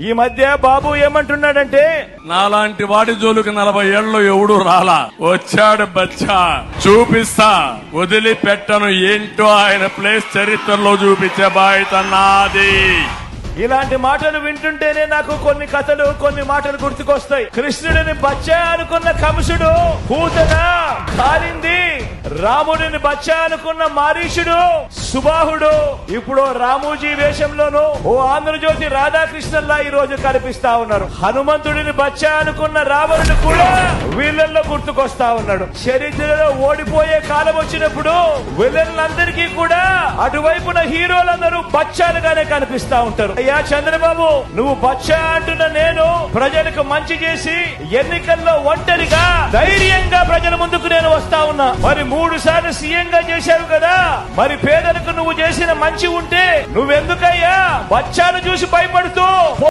ఈ మధ్య బాబు ఏమంటున్నాడంటే, నాలాంటి వాడి జోలికి 40 ఏళ్ళు ఎవడు రాలా, వచ్చాడు బచ్చా, చూపిస్తా, వదిలిపెట్టను, ఏంటో ఆయన ప్లేస్ చరిత్రలో చూపించే బాధ్యత నాది. ఇలాంటి మాటలు వింటుంటేనే నాకు కొన్ని కథలు, కొన్ని మాటలు గుర్తుకొస్తాయి. కృష్ణుడిని బచ్చా అనుకున్న కంసుడు పూతన కాలింది, రాముడిని బచ్చా అనుకున్న మారీషుడు సుబాహుడు ఇప్పుడు రామోజీ వేషంలోనూ ఓ ఆంధ్రజ్యోతి రాధాకృష్ణన్లా ఈ రోజు కనిపిస్తా ఉన్నారు. హనుమంతుడిని బచ్చా అనుకున్న రావణుడు కూడా వీళ్ళల్లో గుర్తుకొస్తా ఉన్నాడు. చరిత్రలో ఓడిపోయే కాలం వచ్చినప్పుడు వీళ్ళందరికీ కూడా అటువైపున హీరోలందరూ బచ్చాలుగానే కనిపిస్తా ఉంటారు. అయ్యా చంద్రబాబు, నువ్వు బచ్చా అంటున్న నేను ప్రజలకు మంచి చేసి ఎన్నికల్లో ఒంటరిగా ధైర్యంగా ప్రజల ముందుకు నేను వస్తా ఉన్నా. మరి 3 సార్లు సీఎంగా చేశావు కదా, మరి పేదలకు నువ్వు చేసిన మంచి ఉంటే నువ్వెందుకయ్యా బచ్చాను చూసి భయపడుతూ